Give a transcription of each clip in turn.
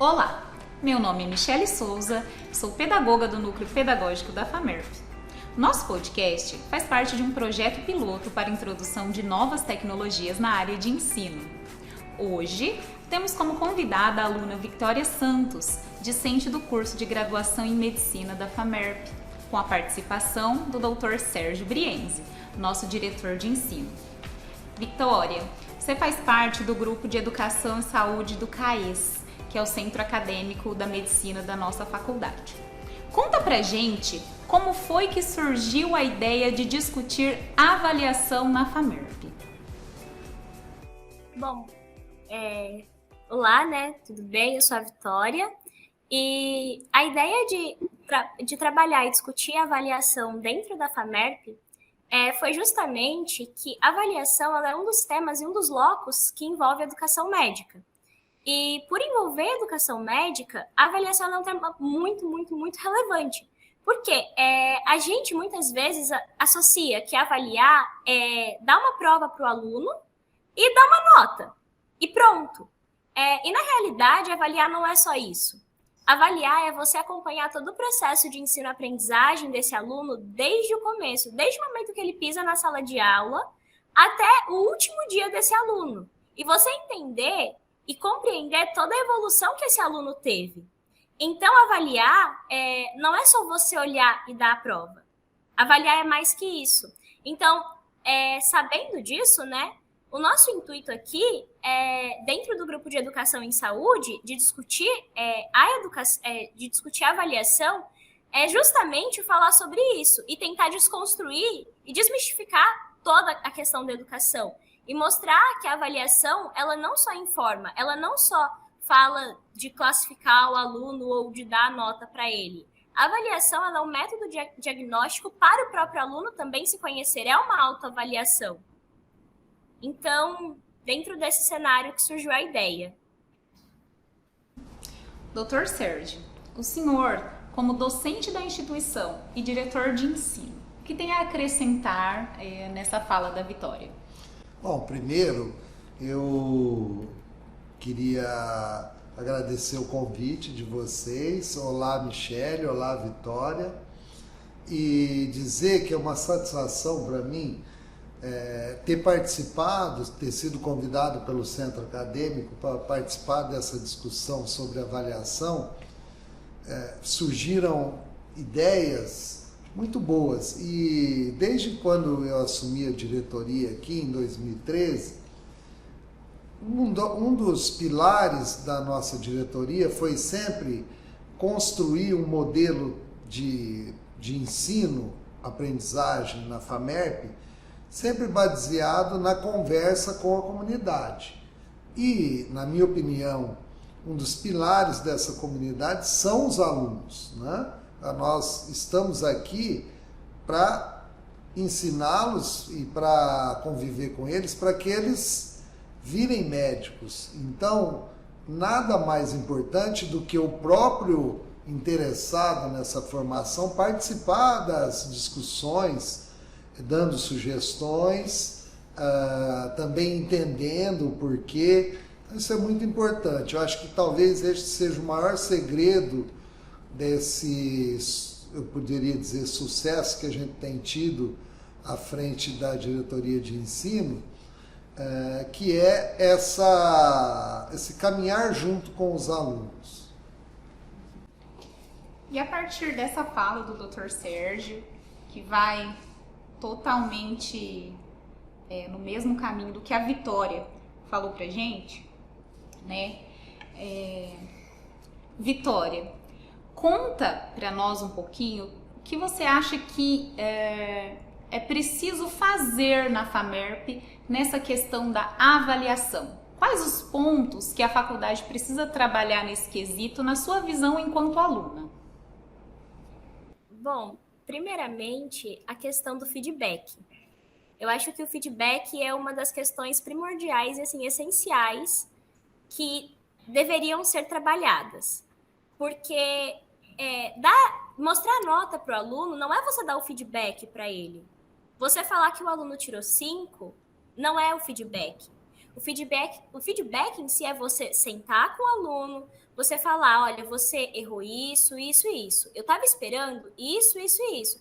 Olá, meu nome é Michele Souza, sou pedagoga do Núcleo Pedagógico da FAMERP. Nosso podcast faz parte de um projeto piloto para a introdução de novas tecnologias na área de ensino. Hoje, temos como convidada a aluna Vitória Santos, discente do curso de graduação em Medicina da FAMERP, com a participação do Dr. Sérgio Brienzi, nosso diretor de ensino. Vitória, você faz parte do grupo de Educação e Saúde do CAES, que é o Centro Acadêmico da Medicina da nossa faculdade. Conta pra gente como foi que surgiu a ideia de discutir avaliação na FAMERP. Bom, olá, né? Tudo bem? Eu sou a Vitória. E a ideia de trabalhar e discutir a avaliação dentro da FAMERP foi justamente que a avaliação ela é um dos temas e um dos locos que envolve a educação médica. E por envolver a educação médica, a avaliação é um tema muito, muito, muito relevante. Porque a gente muitas vezes associa que avaliar é dar uma prova para o aluno e dar uma nota. E pronto. E na realidade, avaliar não é só isso. Avaliar é você acompanhar todo o processo de ensino-aprendizagem desse aluno desde o começo, desde o momento que ele pisa na sala de aula até o último dia desse aluno. E você entender e compreender toda a evolução que esse aluno teve. Então, avaliar não é só você olhar e dar a prova. Avaliar é mais que isso. Então, sabendo disso, né, o nosso intuito aqui, dentro do grupo de Educação em Saúde, de discutir a avaliação, é justamente falar sobre isso e tentar desconstruir e desmistificar toda a questão da educação. E mostrar que a avaliação, ela não só informa, ela não só fala de classificar o aluno ou de dar nota para ele. A avaliação ela é um método diagnóstico para o próprio aluno também se conhecer, é uma autoavaliação. Então, dentro desse cenário que surgiu a ideia. Dr. Sérgio, o senhor, como docente da instituição e diretor de ensino, o que tem a acrescentar nessa fala da Vitória? Bom, primeiro eu queria agradecer o convite de vocês. Olá, Michele, olá, Vitória. E dizer que é uma satisfação para mim ter participado, ter sido convidado pelo Centro Acadêmico para participar dessa discussão sobre avaliação. Surgiram ideias muito boas e desde quando eu assumi a diretoria aqui em 2013, um dos pilares da nossa diretoria foi sempre construir um modelo de ensino, aprendizagem na FAMERP, sempre baseado na conversa com a comunidade. E, na minha opinião, um dos pilares dessa comunidade são os alunos, né? Nós estamos aqui para ensiná-los e para conviver com eles, para que eles virem médicos. Então, nada mais importante do que o próprio interessado nessa formação participar das discussões, dando sugestões, também entendendo o porquê. Isso é muito importante. Eu acho que talvez este seja o maior segredo desse, eu poderia dizer, sucesso que a gente tem tido à frente da diretoria de ensino, que é esse caminhar junto com os alunos. E a partir dessa fala do Dr. Sérgio, que vai totalmente no mesmo caminho do que a Vitória falou pra gente, né? Vitória, conta para nós um pouquinho o que você acha que é preciso fazer na FAMERP nessa questão da avaliação. Quais os pontos que a faculdade precisa trabalhar nesse quesito na sua visão enquanto aluna? Bom, primeiramente, a questão do feedback. Eu acho que o feedback é uma das questões primordiais e assim, essenciais que deveriam ser trabalhadas. Porque mostrar nota para o aluno não é você dar o feedback para ele. Você falar que o aluno tirou 5 não é o feedback. O feedback em si é você sentar com o aluno, você falar, olha, você errou isso, isso e isso. Eu estava esperando isso, isso e isso.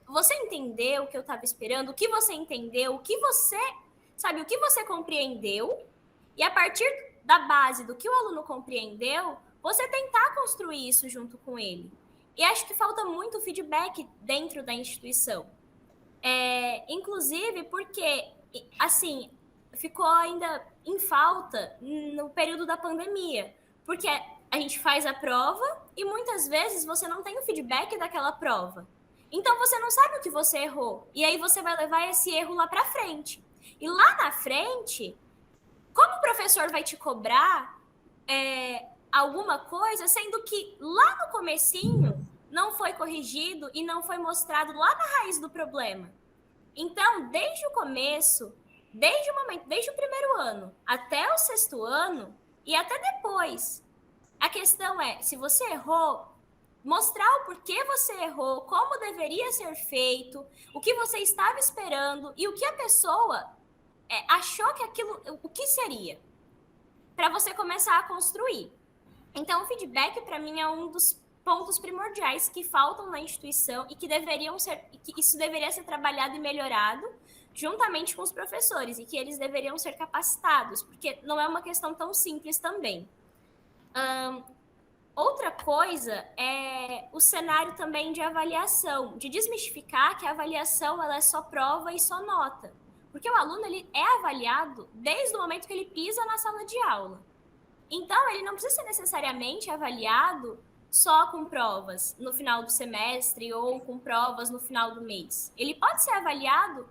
Você entendeu o que eu estava esperando? O que você entendeu? O que você compreendeu? E a partir da base do que o aluno compreendeu, você tentar construir isso junto com ele. E acho que falta muito feedback dentro da instituição. Inclusive porque, assim, ficou ainda em falta no período da pandemia, porque a gente faz a prova e muitas vezes você não tem o feedback daquela prova. Então você não sabe o que você errou, e aí você vai levar esse erro lá para frente. E lá na frente, como o professor vai te cobrar alguma coisa, sendo que lá no comecinho não foi corrigido e não foi mostrado lá na raiz do problema? Então, desde o começo, desde o primeiro ano até o 6º ano e até depois, a questão é, se você errou, mostrar o porquê você errou, como deveria ser feito, o que você estava esperando e o que a pessoa achou que aquilo, o que seria, para você começar a construir. Então, o feedback, para mim, é um dos pontos primordiais que faltam na instituição e que isso deveria ser trabalhado e melhorado juntamente com os professores e que eles deveriam ser capacitados, porque não é uma questão tão simples também. Outra coisa é o cenário também de avaliação, de desmistificar que a avaliação ela é só prova e só nota. Porque o aluno ele é avaliado desde o momento que ele pisa na sala de aula. Então, ele não precisa ser necessariamente avaliado só com provas no final do semestre ou com provas no final do mês. Ele pode ser avaliado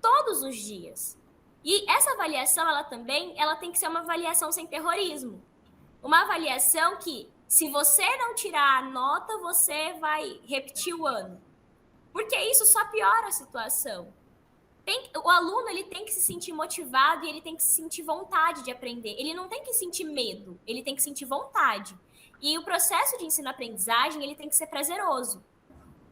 todos os dias. E essa avaliação, ela tem que ser uma avaliação sem terrorismo. Uma avaliação que, se você não tirar a nota, você vai repetir o ano. Porque isso só piora a situação. O aluno ele tem que se sentir motivado e ele tem que sentir vontade de aprender. Ele não tem que sentir medo, ele tem que sentir vontade. E o processo de ensino-aprendizagem ele tem que ser prazeroso.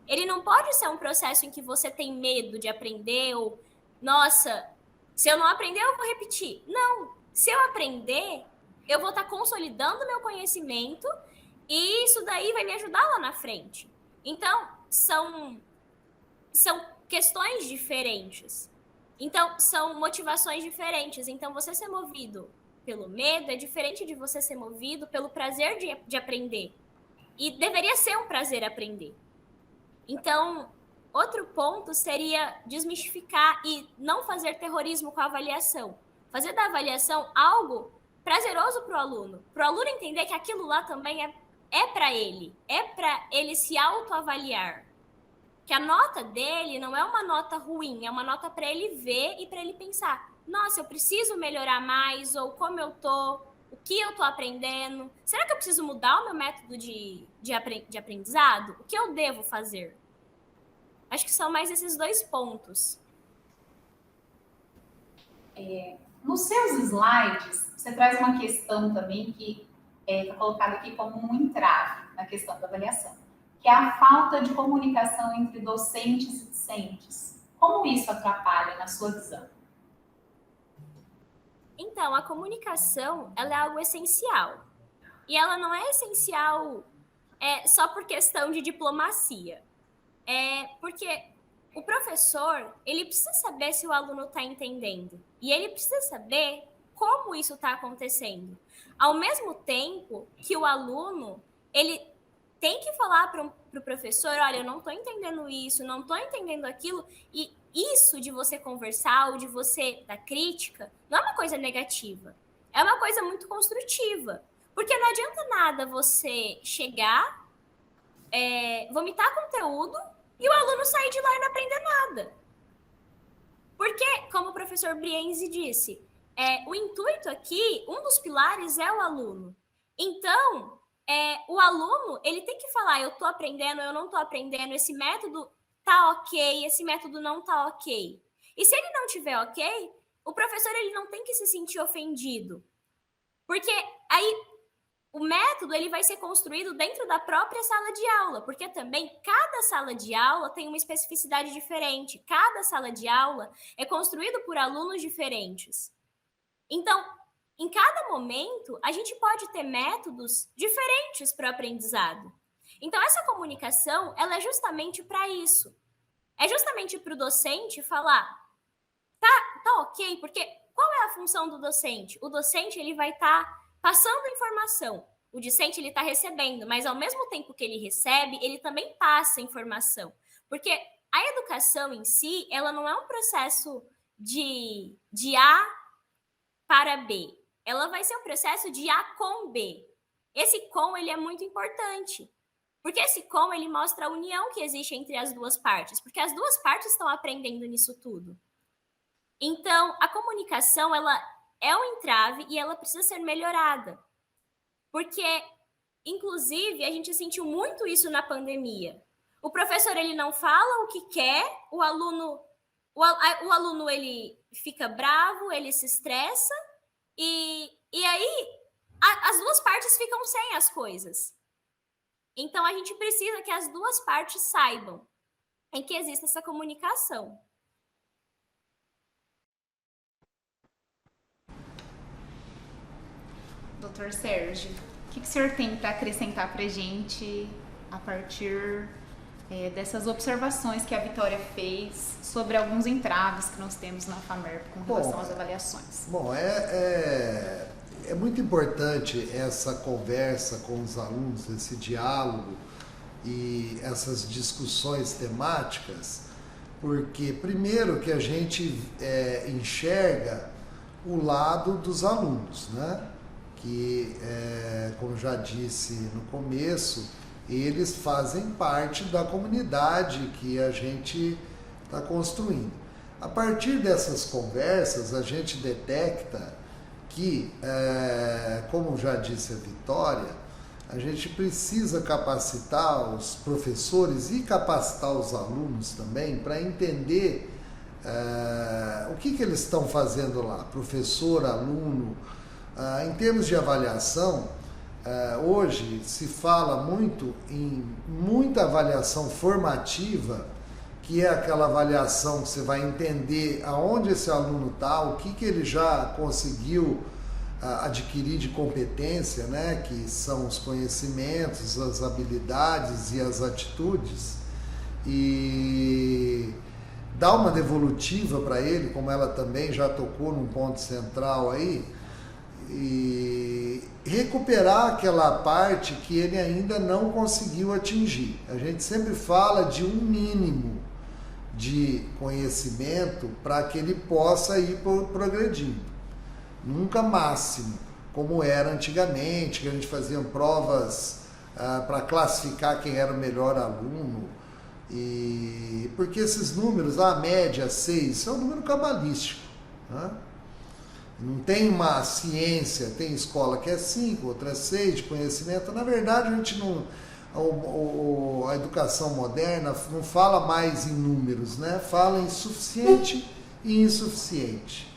Ele não pode ser um processo em que você tem medo de aprender ou, nossa, se eu não aprender, eu vou repetir. Não, se eu aprender, eu vou estar consolidando meu conhecimento e isso daí vai me ajudar lá na frente. Então, são questões diferentes. Então, são motivações diferentes. Então, você ser movido pelo medo é diferente de você ser movido pelo prazer de aprender. E deveria ser um prazer aprender. Então, outro ponto seria desmistificar e não fazer terrorismo com a avaliação. Fazer da avaliação algo prazeroso para o aluno entender que aquilo lá também é para ele se autoavaliar. Que a nota dele não é uma nota ruim, é uma nota para ele ver e para ele pensar, nossa, eu preciso melhorar mais, ou como eu tô, o que eu tô aprendendo, será que eu preciso mudar o meu método de aprendizado? O que eu devo fazer? Acho que são mais esses 2 pontos. Nos seus slides, você traz uma questão também que está colocada aqui como um entrave na questão da avaliação, que é a falta de comunicação entre docentes e discentes. Como isso atrapalha na sua visão? Então, a comunicação ela é algo essencial. E ela não é essencial só por questão de diplomacia. Porque o professor, ele precisa saber se o aluno está entendendo. E ele precisa saber como isso está acontecendo. Ao mesmo tempo que o aluno, ele tem que falar para o professor, olha, eu não estou entendendo isso, não estou entendendo aquilo. E isso de você conversar ou de você dar crítica não é uma coisa negativa. É uma coisa muito construtiva. Porque não adianta nada você chegar, vomitar conteúdo e o aluno sair de lá e não aprender nada. Porque, como o professor Brienzi disse, o intuito aqui, um dos pilares é o aluno. Então, o aluno, ele tem que falar, eu estou aprendendo, eu não estou aprendendo, esse método tá ok, esse método não tá ok. E se ele não tiver ok, o professor ele não tem que se sentir ofendido. Porque aí o método ele vai ser construído dentro da própria sala de aula, porque também cada sala de aula tem uma especificidade diferente, cada sala de aula é construído por alunos diferentes. Então, em cada momento, a gente pode ter métodos diferentes para o aprendizado. Então, essa comunicação, ela é justamente para isso. É justamente para o docente falar, tá ok, porque qual é a função do docente? O docente, ele vai estar passando informação. O discente, ele está recebendo, mas ao mesmo tempo que ele recebe, ele também passa informação. Porque a educação em si, ela não é um processo de A para B. Ela vai ser um processo de A com B. Esse com, ele é muito importante. Porque esse com, ele mostra a união que existe entre as duas partes. Porque as duas partes estão aprendendo nisso tudo. Então, a comunicação, ela é um entrave e ela precisa ser melhorada. Porque, inclusive, a gente sentiu muito isso na pandemia. O professor, ele não fala o que quer, o aluno ele fica bravo, ele se estressa, e aí as duas partes ficam sem as coisas. Então, a gente precisa que as duas partes saibam em que existe essa comunicação. Doutor Sérgio, o que o senhor tem para acrescentar para a gente a partir dessas observações que a Vitória fez sobre alguns entraves que nós temos na FAMERP com relação às avaliações? Bom, é muito importante essa conversa com os alunos, esse diálogo e essas discussões temáticas, porque primeiro que a gente enxerga o lado dos alunos, né? Que, como já disse no começo, eles fazem parte da comunidade que a gente está construindo. A partir dessas conversas, a gente detecta que, como já disse a Vitória, a gente precisa capacitar os professores e capacitar os alunos também para entender o que eles estão fazendo lá, professor, aluno. Em termos de avaliação, hoje se fala muito em muita avaliação formativa, que é aquela avaliação que você vai entender aonde esse aluno está, o que ele já conseguiu adquirir de competência, né? Que são os conhecimentos, as habilidades e as atitudes, e dar uma devolutiva para ele, como ela também já tocou num ponto central aí, e recuperar aquela parte que ele ainda não conseguiu atingir. A gente sempre fala de um mínimo de conhecimento para que ele possa ir progredindo. Nunca máximo, como era antigamente, que a gente fazia provas para classificar quem era o melhor aluno. E porque esses números, a média 6, isso é um número cabalístico, né? Não tem uma ciência, tem escola que é 5, outra é 6 de conhecimento. Na verdade, a gente não, a educação moderna não fala mais em números, né? Fala em suficiente e insuficiente.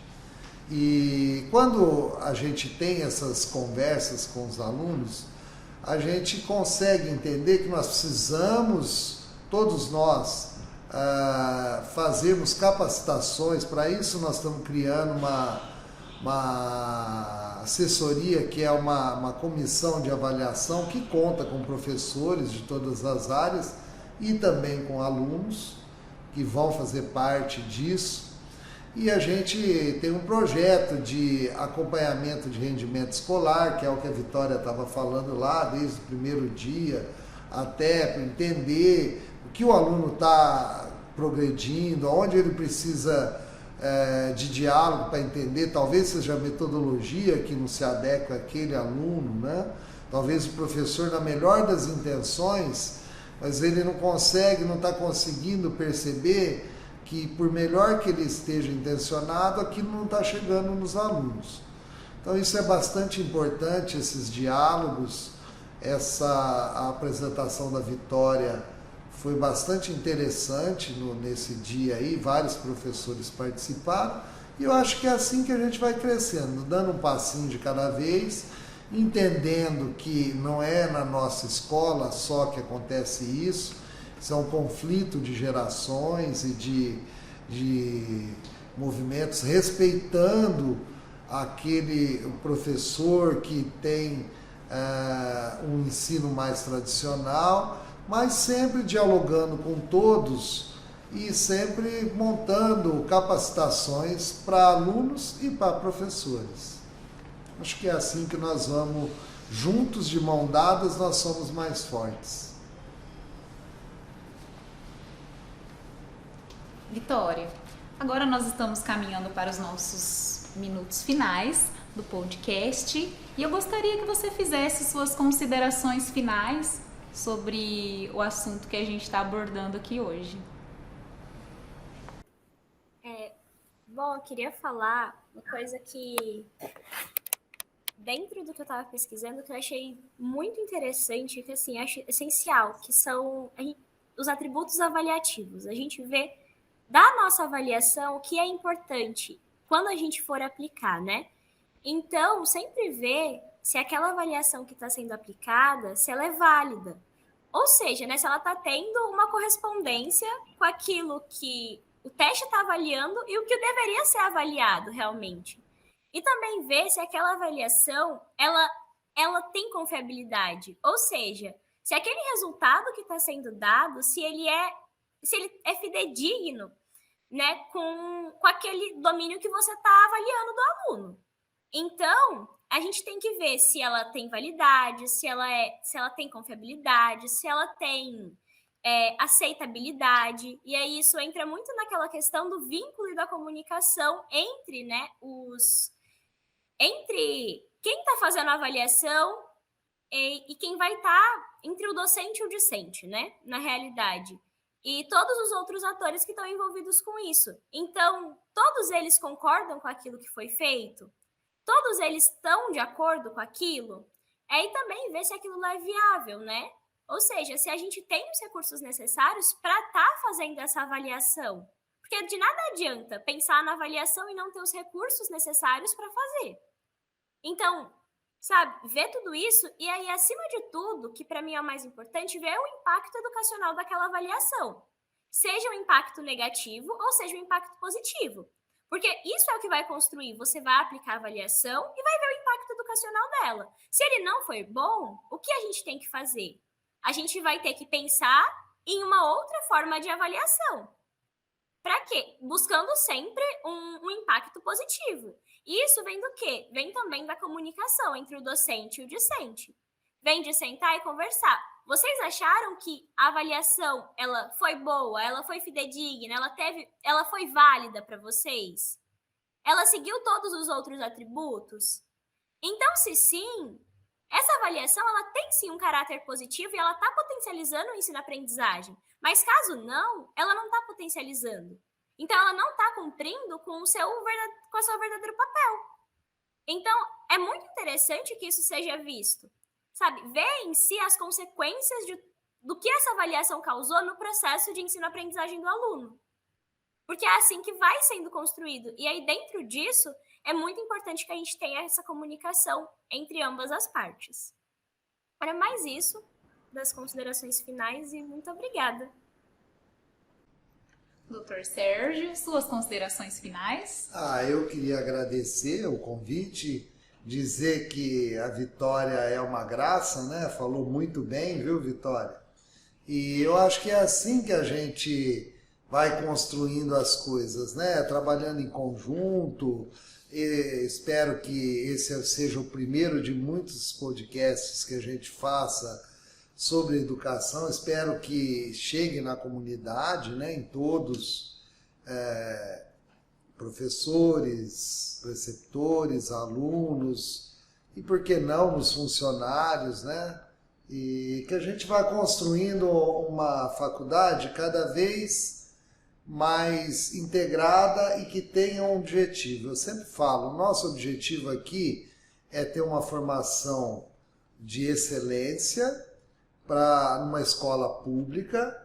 E quando a gente tem essas conversas com os alunos, a gente consegue entender que nós precisamos, todos nós, fazermos capacitações. Para isso nós estamos criando uma assessoria, que é uma comissão de avaliação que conta com professores de todas as áreas e também com alunos que vão fazer parte disso. E a gente tem um projeto de acompanhamento de rendimento escolar, que é o que a Vitória estava falando lá, desde o primeiro dia, até para entender o que o aluno está progredindo, onde ele precisa de diálogo para entender. Talvez seja a metodologia que não se adequa àquele aluno, né? Talvez o professor, na melhor das intenções, mas ele não consegue, não está conseguindo perceber que, por melhor que ele esteja intencionado, aquilo não está chegando nos alunos. Então isso é bastante importante, esses diálogos. A apresentação da Vitória foi bastante interessante nesse dia aí, vários professores participaram, e eu acho que é assim que a gente vai crescendo, dando um passinho de cada vez, entendendo que não é na nossa escola só que acontece isso. Isso é um conflito de gerações e de movimentos, respeitando o professor que tem um ensino mais tradicional, mas sempre dialogando com todos e sempre montando capacitações para alunos e para professores. Acho que é assim que nós vamos, juntos, de mão dadas, nós somos mais fortes. Vitória, agora nós estamos caminhando para os nossos minutos finais do podcast e eu gostaria que você fizesse suas considerações finais sobre o assunto que a gente está abordando aqui hoje. Bom, eu queria falar uma coisa que, dentro do que eu estava pesquisando, que eu achei muito interessante, que assim, acho essencial, que são os atributos avaliativos. A gente vê da nossa avaliação o que é importante quando a gente for aplicar, né? Então, sempre ver se aquela avaliação que está sendo aplicada, se ela é válida. Ou seja, né, se ela está tendo uma correspondência com aquilo que o teste está avaliando e o que deveria ser avaliado realmente. E também ver se aquela avaliação, ela tem confiabilidade. Ou seja, se aquele resultado que está sendo dado, se ele é fidedigno, né, com aquele domínio que você está avaliando do aluno. Então, a gente tem que ver se ela tem validade, se ela tem confiabilidade, se ela tem aceitabilidade. E aí isso entra muito naquela questão do vínculo e da comunicação entre, né, entre quem está fazendo a avaliação e quem vai estar entre o docente e o discente, né, na realidade. E todos os outros atores que estão envolvidos com isso. Então, todos eles concordam com aquilo que foi feito? Todos eles estão de acordo com aquilo? E também ver se aquilo é viável, né? Ou seja, se a gente tem os recursos necessários para estar fazendo essa avaliação. Porque de nada adianta pensar na avaliação e não ter os recursos necessários para fazer. Então, sabe, ver tudo isso e aí, acima de tudo, que para mim é o mais importante, ver o impacto educacional daquela avaliação. Seja um impacto negativo ou seja um impacto positivo. Porque isso é o que vai construir. Você vai aplicar a avaliação e vai ver o impacto educacional dela. Se ele não foi bom, o que a gente tem que fazer? A gente vai ter que pensar em uma outra forma de avaliação. Para quê? Buscando sempre um impacto positivo. E isso vem do quê? Vem também da comunicação entre o docente e o discente. Vem de sentar e conversar. Vocês acharam que a avaliação ela foi boa, ela foi fidedigna, ela foi válida para vocês? Ela seguiu todos os outros atributos? Então, se sim, essa avaliação ela tem sim um caráter positivo e ela está potencializando o ensino-aprendizagem. Mas caso não, ela não está potencializando. Então, ela não está cumprindo com o seu verdadeiro papel. Então, é muito interessante que isso seja visto. Sabe, ver em si as consequências do que essa avaliação causou no processo de ensino-aprendizagem do aluno. Porque é assim que vai sendo construído. E aí, dentro disso, é muito importante que a gente tenha essa comunicação entre ambas as partes. Era mais isso das considerações finais e muito obrigada. Dr. Sérgio, suas considerações finais? Eu queria agradecer o convite, dizer que a Vitória é uma graça, né? Falou muito bem, viu, Vitória? E eu acho que é assim que a gente vai construindo as coisas, né? Trabalhando em conjunto. Espero que esse seja o primeiro de muitos podcasts que a gente faça sobre educação. Espero que chegue na comunidade, né? Em todos, professores, preceptores, alunos e, por que não, os funcionários, né? E que a gente vá construindo uma faculdade cada vez mais integrada e que tenha um objetivo. Eu sempre falo, o nosso objetivo aqui é ter uma formação de excelência para uma escola pública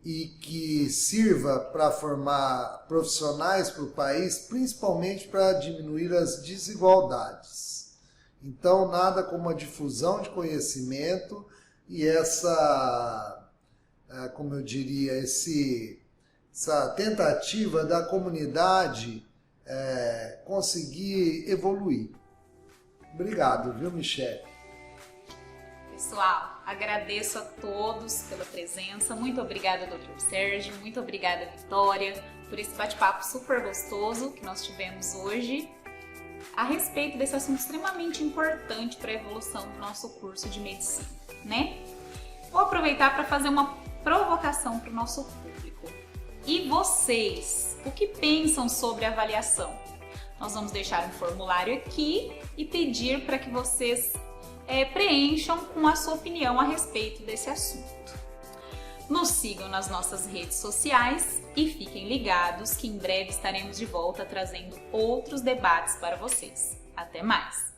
e que sirva para formar profissionais para o país, principalmente para diminuir as desigualdades. Então, nada como a difusão de conhecimento e essa, como eu diria, essa tentativa da comunidade conseguir evoluir. Obrigado, viu, Michele? Pessoal, agradeço a todos pela presença. Muito obrigada, Dr. Sérgio. Muito obrigada, Vitória, por esse bate-papo super gostoso que nós tivemos hoje a respeito desse assunto extremamente importante para a evolução do nosso curso de medicina, né? Vou aproveitar para fazer uma provocação para o nosso público. E vocês, o que pensam sobre a avaliação? Nós vamos deixar um formulário aqui e pedir para que vocês preencham com a sua opinião a respeito desse assunto. Nos sigam nas nossas redes sociais e fiquem ligados que em breve estaremos de volta trazendo outros debates para vocês. Até mais!